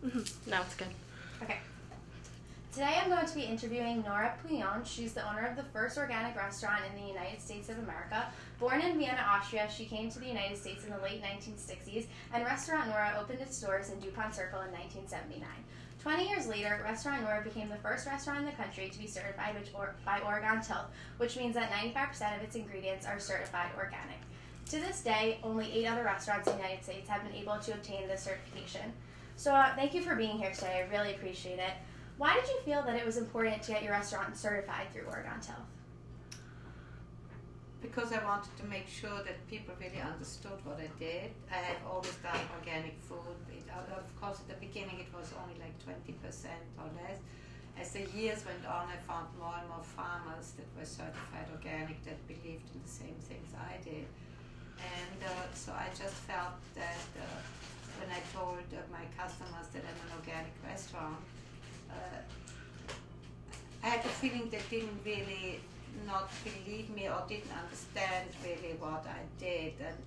No, it's good. Okay. Today I'm going to be interviewing Nora Pouillon. She's the owner of the first organic restaurant in the United States of America. Born in Vienna, Austria, she came to the United States in the late 1960s, and Restaurant Nora opened its doors in DuPont Circle in 1979. 20 years later, Restaurant Nora became the first restaurant in the country to be certified by Oregon Tilth, which means that 95% of its ingredients are certified organic. To this day, only 8 other restaurants in the United States have been able to obtain this certification. So thank you for being here today. I really appreciate it. Why did you feel that it was important to get your restaurant certified through Oregon Tilth? Because I wanted to make sure that people really understood what I did. I have always done organic food. Of course, at the beginning it was only like 20% or less. As the years went on, I found more and more farmers that were certified organic that believed in the same things I did. And so I just felt that when I told my customers that I'm an organic restaurant, I had the feeling they didn't really not believe me or didn't understand really what I did and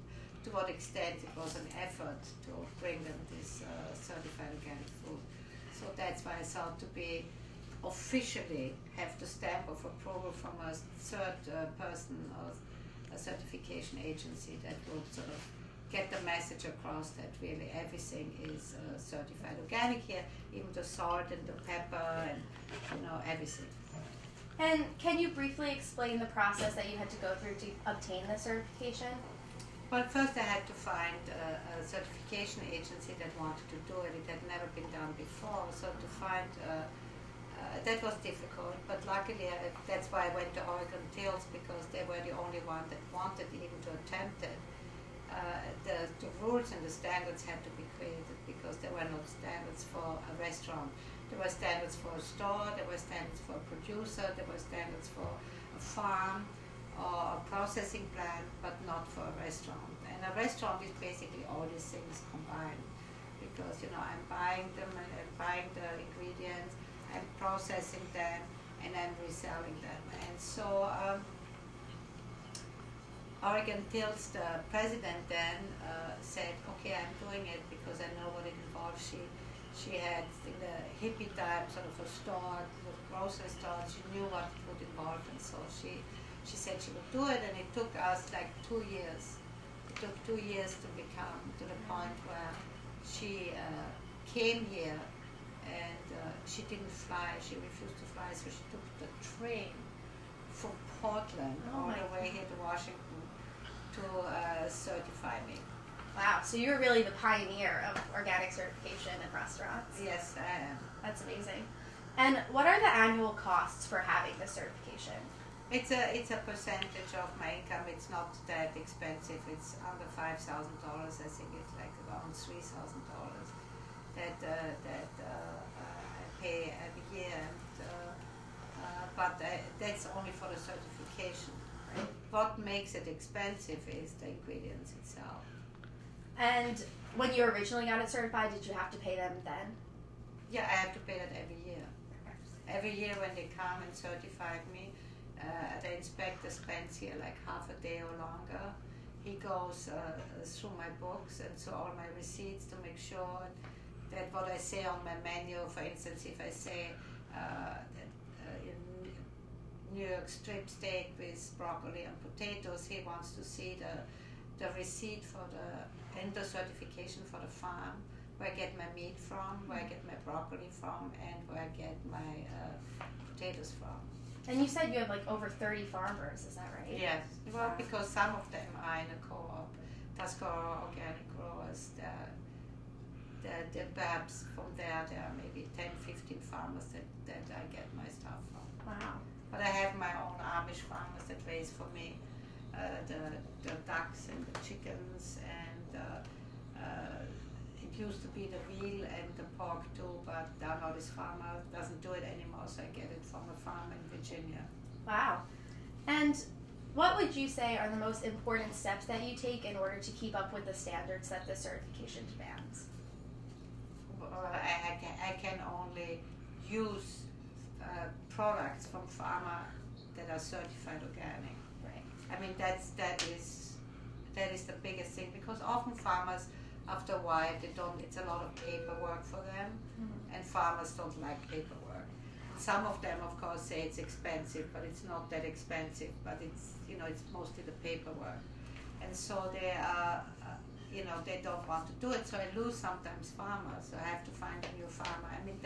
to what extent it was an effort to bring them this certified organic food. So that's why I thought to be officially have the stamp of approval from a third person of a certification agency that would sort of get the message across that really everything is certified organic here, even the salt and the pepper and everything. And can you briefly explain the process that you had to go through to obtain the certification? Well, first I had to find a certification agency that wanted to do it. It had never been done before, so to find that was difficult, but luckily that's why I went to Oregon Tilth, because they were the only one that wanted even to attempt it. The rules and the standards had to be created because there were no standards for a restaurant. There were standards for a store, there were standards for a producer, there were standards for a farm or a processing plant, but not for a restaurant. And a restaurant is basically all these things combined, because I'm buying them and I'm buying the ingredients, I'm processing them, and I'm reselling them. And so Oregon Tilth, the president then said, okay, I'm doing it because I know what it involves. She had, in the hippie time, sort of a store, a grocery store. She knew what it would involve, and so she said she would do it, and it took us like 2 years. It took 2 years to become to the point where she came here, and she didn't fly. She refused to fly, so she took the train from Portland all the way here to Washington to certify me. Wow, so you're really the pioneer of organic certification in restaurants. Yes, I am. That's amazing. And what are the annual costs for having this certification? It's a percentage of my income. It's not that expensive. It's under $5,000. I think it's like around $3,000 that I pay every year. But that's only for the certification. Right? What makes it expensive is the ingredients itself. And when you originally got it certified, did you have to pay them then? Yeah, I have to pay that every year. Every year when they come and certify me, the inspector spends here like half a day or longer. He goes through my books and through all my receipts to make sure that what I say on my menu, for instance, if I say New York strip steak with broccoli and potatoes, he wants to see the receipt for and the certification for the farm, where I get my meat from, where I get my broccoli from, and where I get my potatoes from. And you said you have like over 30 farmers, is that right? Yes, well, because some of them are in a co-op, Tuscarora Organic Growers. Perhaps from there are maybe 10, 15 farmers that I get my stuff from. Wow. But I have my own Amish farmers that raise for me the ducks and the chickens, and it used to be the veal and the pork too, but now this farmer doesn't do it anymore, so I get it from a farm in Virginia. Wow. And what would you say are the most important steps that you take in order to keep up with the standards that the certification demands? I can only use products from farmers that are certified organic. Right. I mean that is the biggest thing, because often farmers after a while they don't. It's a lot of paperwork for them, and farmers don't like paperwork. Some of them, of course, say it's expensive, but it's not that expensive. But it's it's mostly the paperwork, and so they are. They don't want to do it, so I lose sometimes farmers. So I have to find a new farmer. I mean,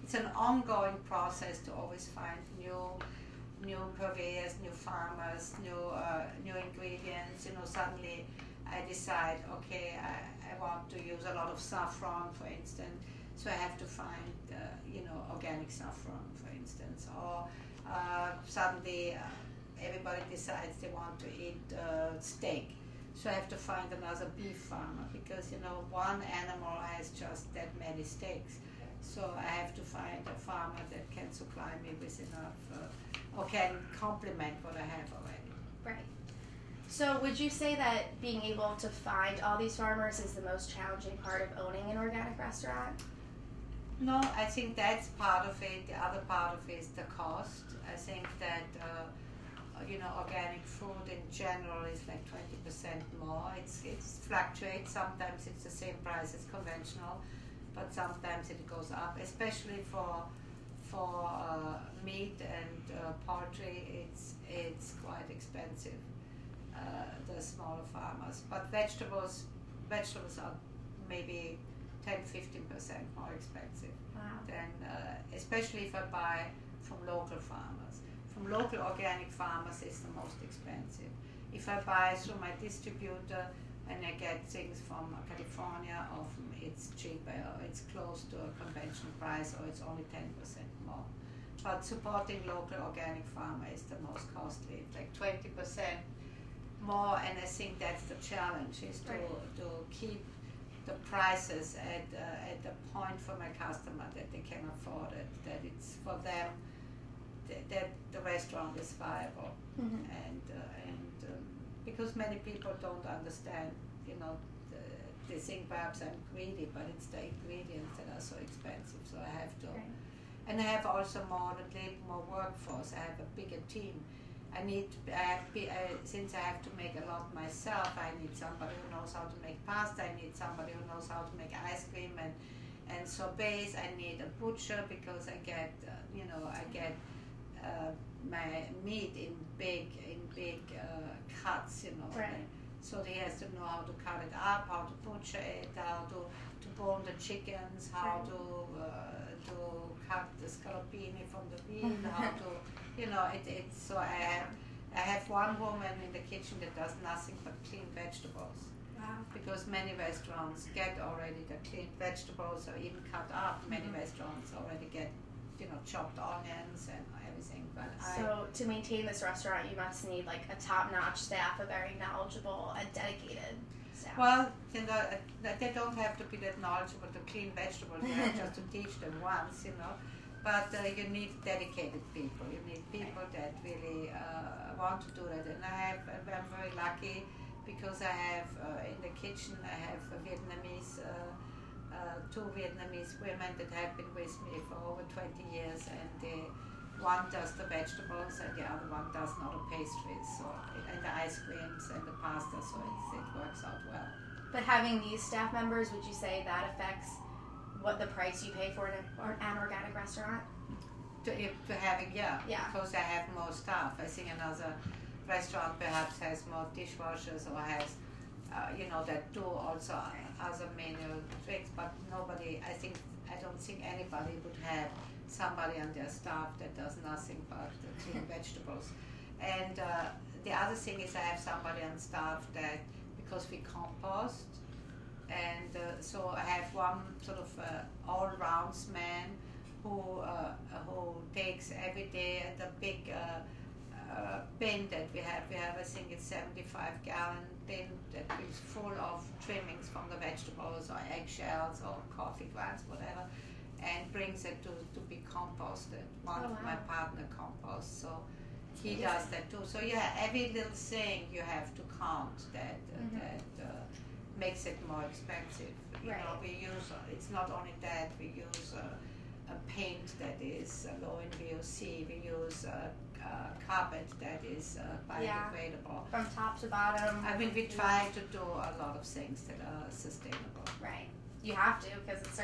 it's an ongoing process to always find new purveyors, new farmers, new ingredients. Suddenly I decide, okay, I want to use a lot of saffron, for instance, so I have to find, organic saffron, for instance, or suddenly everybody decides they want to eat steak. So I have to find another beef farmer because one animal has just that many steaks. So I have to find a farmer that can supply me with enough or can complement what I have already. Right. So would you say that being able to find all these farmers is the most challenging part of owning an organic restaurant? No, I think that's part of it. The other part of it is the cost. I think that organic food in general is like 20% more. It fluctuates. Sometimes it's the same price as conventional, but sometimes it goes up. Especially for meat and poultry, it's quite expensive. The smaller farmers, but vegetables are maybe 10-15% more expensive. Wow. Than especially if I buy from local farmers. From local organic farmers is the most expensive. If I buy through my distributor and I get things from California, often it's cheaper, or it's close to a conventional price, or it's only 10% more. But supporting local organic farmer is the most costly. It's like 20% more, and I think that's the challenge, is to keep the prices at the point for my customer that they can afford it, that it's for them, that the restaurant is viable. And because many people don't understand, they think perhaps I'm greedy, but it's the ingredients that are so expensive, so I have to. Right. And I have also more workforce. I have a bigger team. Since I have to make a lot myself, I need somebody who knows how to make pasta, I need somebody who knows how to make ice cream and sorbets. I need a butcher because I get my meat in big cuts, Right. So he has to know how to cut it up, how to butcher it, how to bone the chickens, how Right. to cut the scallopini from the bean, how to, it's so I have one woman in the kitchen that does nothing but clean vegetables. Wow. Because many restaurants get already the cleaned vegetables, or even cut up. Many restaurants already get, chopped onions and everything. But So to maintain this restaurant, you must need like a top-notch staff, a very knowledgeable and dedicated staff. Well, they don't have to be that knowledgeable to clean vegetables. You have just to teach them once, But you need dedicated people. You need people that really want to do that. And I'm very lucky because I have in the kitchen I have two Vietnamese women that have been with me for over 20 years, and one does the vegetables and the other one does all the pastries, and the ice creams and the pasta. So it works out well. But having these staff members, would you say that affects what the price you pay for an organic restaurant? To having, yeah, because I have more staff. I think another restaurant perhaps has more dishwashers or has, that do also other menu tricks, but I don't think anybody would have somebody on their staff that does nothing but clean vegetables. And the other thing is I have somebody on staff that, because we compost, and so I have one sort of all-rounds man who takes every day at the big bin that we have. I think it's 75-gallon bin that is full of trimmings from the vegetables or eggshells or coffee grounds, whatever, and brings it to be composted. One of my partner composts, so he does that too. So every little thing you have to count that makes it more expensive. We use, it's not only that, we use a paint that is low in VOC. We use carpet that is biodegradable. From top to bottom. I mean, we try to do a lot of things that are sustainable. Right. You have to, because it's